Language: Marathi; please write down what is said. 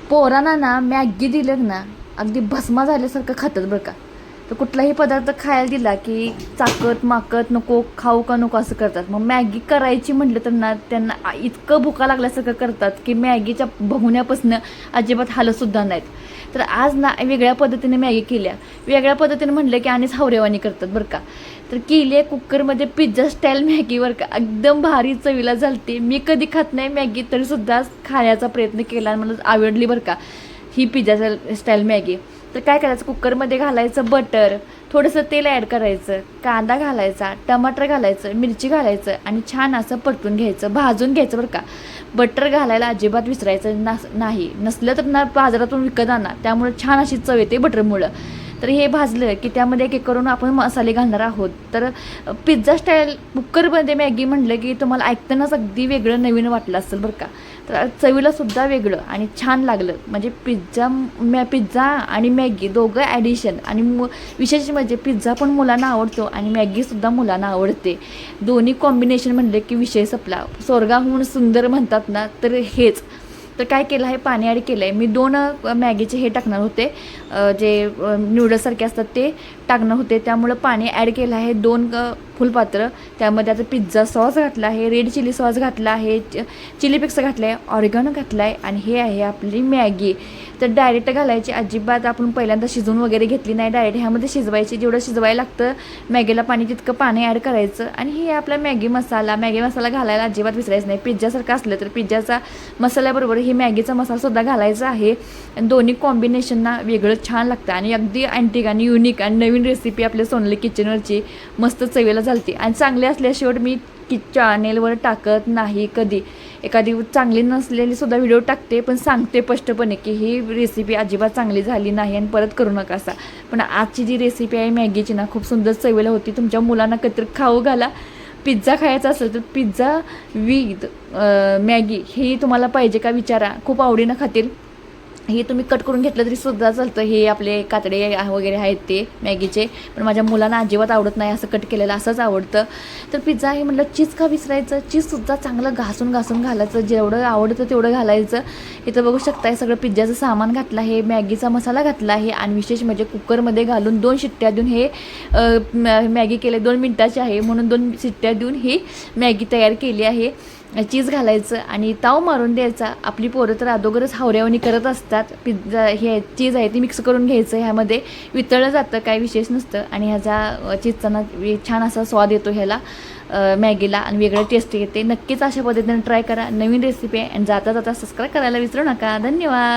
पोरांना ना मॅगी दिलं ना अगदी भस्मा झाल्यासारखं खातात बरं का. तर कुठलाही पदार्थ खायला दिला की चाकत माकत नको खाऊ का नको असं करतात. मग मॅगी करायची म्हटलं तर ना त्यांना इतकं भुका लागल्यासारखं करतात की मॅगीच्या बघण्यापासून अजिबात हालतसुद्धा नाहीत. तर आज ना वेगळ्या पद्धतीने मॅगी केल्या. वेगळ्या पद्धतीने म्हटलं की आणि हावरेवानी करतात बरं का. तर केली आहे कुकरमध्ये पिझ्झा स्टाईल मॅगी बरं का. एकदम भारी चवीला झालते. मी कधी खात नाही मॅगी तरीसुद्धा खाण्याचा प्रयत्न केला आणि मला आवडली बरं का ही पिझ्झा स्टाईल मॅगी. तर काय करायचं, कुकरमध्ये घालायचं बटर, थोडंसं तेल ॲड करायचं, कांदा घालायचा, टमाटर घालायचं, मिरची घालायचं आणि छान असं परतून घ्यायचं, भाजून घ्यायचं बरं का. बटर घालायला अजिबात विसरायचं नाही. नसलं तर ना बाजारातून विकत आणा, त्यामुळे छान अशी चव येते बटरमुळं. तर हे भाजलं की त्यामध्ये एक एक करून आपण मसाले घालणार आहोत. तर पिझ्झा स्टाईल कुकरमध्ये मॅगी म्हटलं की तुम्हाला ऐकतानाच अगदी वेगळं नवीन वाटलं असेल बरं का. तर चवीलासुद्धा वेगळं आणि छान लागलं. म्हणजे पिझ्झा आणि मॅगी दोघं ॲडिशन आणि विशेष म्हणजे पिझ्झा पण मुलांना आवडतो आणि मॅगीसुद्धा मुलांना आवडते. दोन्ही कॉम्बिनेशन म्हणले की विषय संपला. स्वर्गाहून सुंदर म्हणतात ना, तर हेच. तर काय केलं आहे, पाणी ॲड केलं आहे. मी 2 मॅगीचे हे टाकणार होते, जे नूडल्ससारखे असतात ते टाकणार होते, त्यामुळं पाणी ॲड केलं आहे 2 फुलपात्र. त्यामध्ये आता पिझ्झा सॉस घातला आहे, रेड चिली सॉस घातला आहे, चिली फ्लेक्स घातला आहे, ऑरिगॅनो घातला आहे आणि हे आहे आपली मॅगी. तर डायरेक्ट घालायची अजिबात आपण पहिल्यांदा शिजवून वगैरे घेतली नाही, डायरेक्ट ह्यामध्ये शिजवायची. जेवढं शिजवायला लागतं मॅगीला पाणी तितकं पाणी ॲड करायचं आणि हे आपला मॅगी मसाला घालायला अजिबात विसरायचं नाही. पिझ्झासारखं असलं तर पिझ्झाचा मसाल्याबरोबर ही मॅगीचा मसालासुद्धा घालायचा आहे. दोन्ही कॉम्बिनेशनना वेगळं छान लागतं आणि अगदी अँटिक आणि युनिक आणि नवीन रेसिपी आपल्या सोनली किचनवरची मस्त चवीला झालती. आणि चांगली असल्याशिवाय मी चॅनेलवर टाकत नाही कधी. एखादी चांगली नसलेली सुद्धा व्हिडिओ टाकते, पण सांगते स्पष्टपणे की ही रेसिपी अजिबात चांगली झाली नाही आणि परत करू नका असा. पण आजची जी रेसिपी आहे मॅगीची ना खूप सुंदर चवीला होती. तुमच्या मुलांना कधीतरी खाऊ घाला. पिझ्झा खायचा असेल तर पिझ्झा विथ मॅगी ही तुम्हाला पाहिजे का विचारा, खूप आवडीनं खातील. हे तुम्ही कट करून घेतलं तरी सुद्धा चालतं. हे आपले कातडे वगैरे आहेत ते मॅगीचे, पण माझ्या मुलांना अजिबात आवडत नाही असं कट केलेलं, असंच आवडतं. तर पिझ्झा हे म्हटलं चीज का विसरायचं, चीजसुद्धा चांगलं घासून घालायचं, जेवढं आवडतं तेवढं घालायचं. इथं बघू शकताय सगळं पिझ्झाचं सामान घातलं आहे, मॅगीचा मसाला घातला आहे आणि विशेष म्हणजे कुकरमध्ये घालून 2 शिट्ट्या देऊन हे मॅगी केले. 2 मिनटाची आहे म्हणून 2 शिट्ट्या देऊन ही मॅगी तयार केली आहे. चीज घालायचं आणि ताव मारून द्यायचा. आपली पोरं तर अगोदरच हावऱ्यावणी करत असतात. पिझ्झा हे चीज आहे ती मिक्स करून घ्यायचं, ह्यामध्ये वितळलं जातं, काही विशेष नसतं आणि ह्याचा चीजचा ना छान असा स्वाद येतो ह्याला मॅगीला आणि वेगळं टेस्ट येते. नक्कीच अशा पद्धतीने ट्राय करा. नवीन रेसिपी आहे आणि जाता सबस्क्राईब करायला विसरू नका. धन्यवाद.